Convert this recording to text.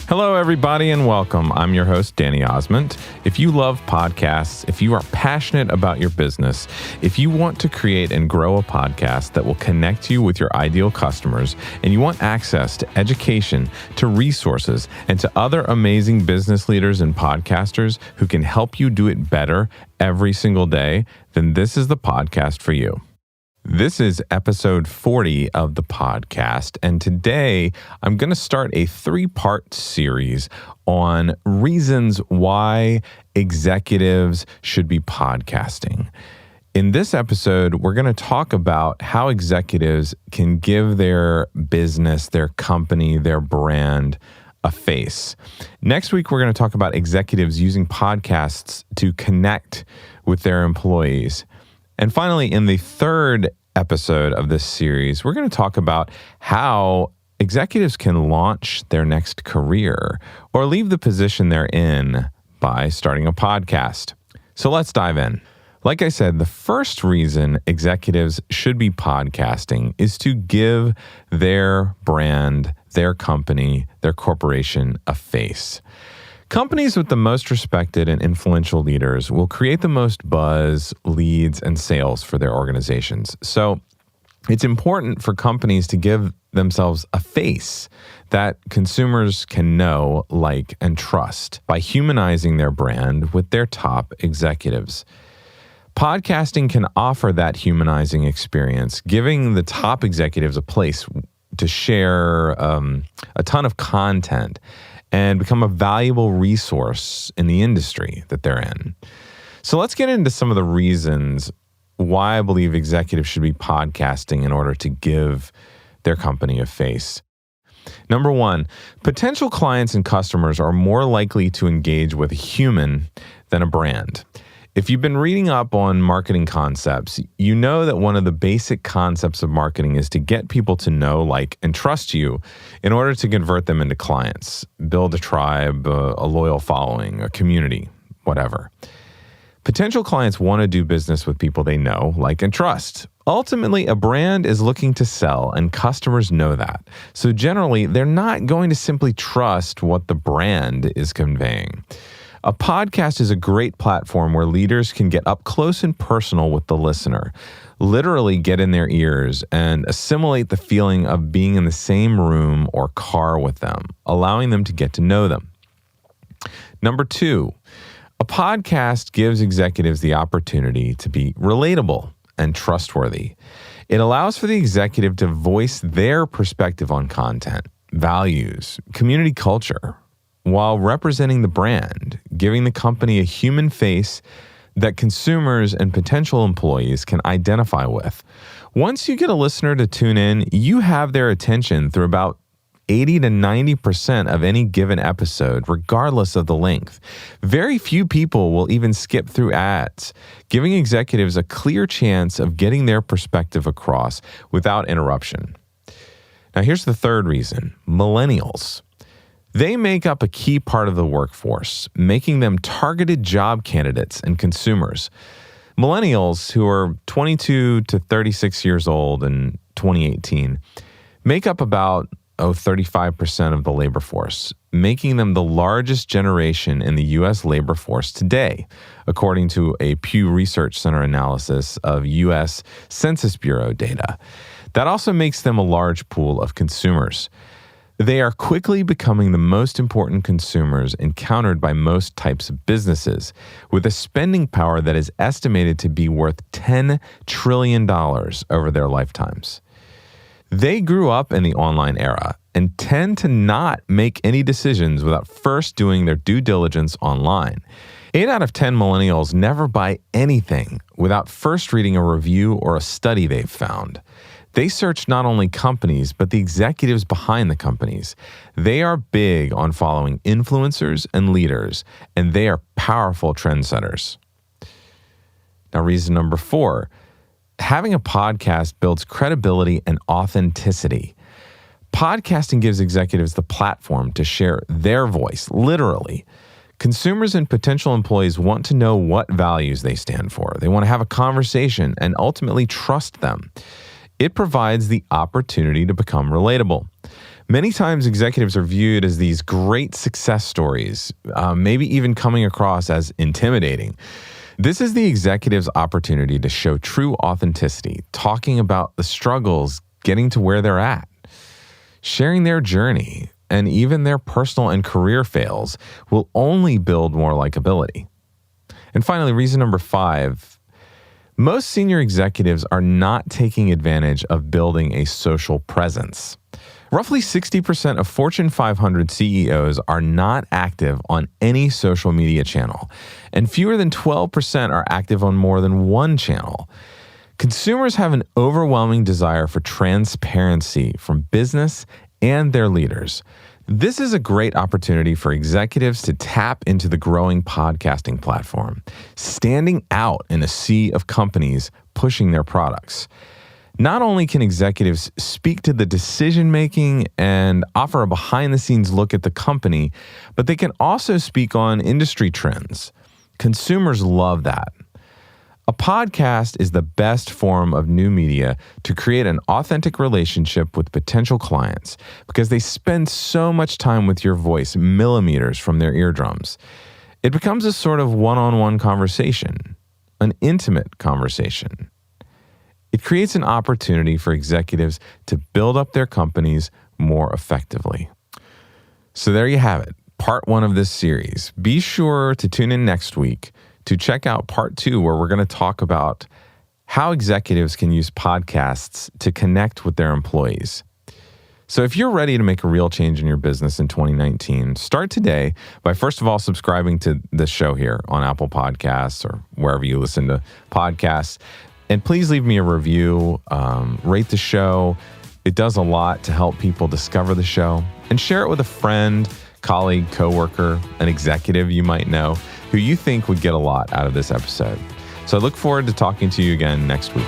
Hello, everybody, and welcome. I'm your host, Danny Osmond. If you love podcasts, if you are passionate about your business, if you want to create and grow a podcast that will connect you with your ideal customers, and you want access to education, to resources, and to other amazing business leaders and podcasters who can help you do it better every single day, then this is the podcast for you. This is episode 40 of the podcast, and today I'm going to start a 3-part series on reasons why executives should be podcasting. In this episode, we're going to talk about how executives can give their business, their company, their brand a face. Next week, we're going to talk about executives using podcasts to connect with their employees. And finally, in the third episode of this series, we're going to talk about how executives can launch their next career or leave the position they're in by starting a podcast. So let's dive in. Like I said, the first reason executives should be podcasting is to give their brand, their company, their corporation a face. Companies with the most respected and influential leaders will create the most buzz, leads, and sales for their organizations. So it's important for companies to give themselves a face that consumers can know, like, and trust by humanizing their brand with their top executives. Podcasting can offer that humanizing experience, giving the top executives a place to share a ton of content and become a valuable resource in the industry that they're in. So let's get into some of the reasons why I believe executives should be podcasting in order to give their company a face. Number one, potential clients and customers are more likely to engage with a human than a brand. If you've been reading up on marketing concepts, you know that one of the basic concepts of marketing is to get people to know, like, and trust you in order to convert them into clients, build a tribe, a loyal following, a community, whatever. Potential clients want to do business with people they know, like, and trust. Ultimately, a brand is looking to sell, and customers know that. So generally, they're not going to simply trust what the brand is conveying. A podcast is a great platform where leaders can get up close and personal with the listener, literally get in their ears and assimilate the feeling of being in the same room or car with them, allowing them to get to know them. Number two, a podcast gives executives the opportunity to be relatable and trustworthy. It allows for the executive to voice their perspective on content, values, community culture, while representing the brand, giving the company a human face that consumers and potential employees can identify with. Once you get a listener to tune in, you have their attention through about 80 to 90% of any given episode, regardless of the length. Very few people will even skip through ads, giving executives a clear chance of getting their perspective across without interruption. Now, here's the third reason: millennials. They make up a key part of the workforce, making them targeted job candidates and consumers. Millennials, who are 22 to 36 years old in 2018, make up about 35% of the labor force, making them the largest generation in the U.S. labor force today, according to a Pew Research Center analysis of U.S. Census Bureau data. That also makes them a large pool of consumers. They are quickly becoming the most important consumers encountered by most types of businesses, with a spending power that is estimated to be worth $10 trillion over their lifetimes. They grew up in the online era and tend to not make any decisions without first doing their due diligence online. 8 out of 10 millennials never buy anything without first reading a review or a study they've found. They search not only companies, but the executives behind the companies. They are big on following influencers and leaders, and they are powerful trendsetters. Now, reason number 4, having a podcast builds credibility and authenticity. Podcasting gives executives the platform to share their voice, literally. Consumers and potential employees want to know what values they stand for. They want to have a conversation and ultimately trust them. It provides the opportunity to become relatable. Many times executives are viewed as these great success stories, maybe even coming across as intimidating. This is the executive's opportunity to show true authenticity, talking about the struggles, getting to where they're at, sharing their journey, and even their personal and career fails will only build more likability. And finally, reason number 5, most senior executives are not taking advantage of building a social presence. Roughly 60% of Fortune 500 CEOs are not active on any social media channel, and fewer than 12% are active on more than one channel. Consumers have an overwhelming desire for transparency from business and their leaders. This is a great opportunity for executives to tap into the growing podcasting platform, standing out in a sea of companies pushing their products. Not only can executives speak to the decision-making and offer a behind-the-scenes look at the company, but they can also speak on industry trends. Consumers love that. A podcast is the best form of new media to create an authentic relationship with potential clients because they spend so much time with your voice millimeters from their eardrums. It becomes a sort of one-on-one conversation, an intimate conversation. It creates an opportunity for executives to build up their companies more effectively. So there you have it, part 1 of this series. Be sure to tune in next week to check out part 2, where we're going to talk about how executives can use podcasts to connect with their employees. So if you're ready to make a real change in your business in 2019, start today by first of all subscribing to this show here on Apple Podcasts or wherever you listen to podcasts. And please leave me a review, rate the show. It does a lot to help people discover the show. And share it with a friend, colleague, coworker, an executive you might know who you think would get a lot out of this episode. So I look forward to talking to you again next week.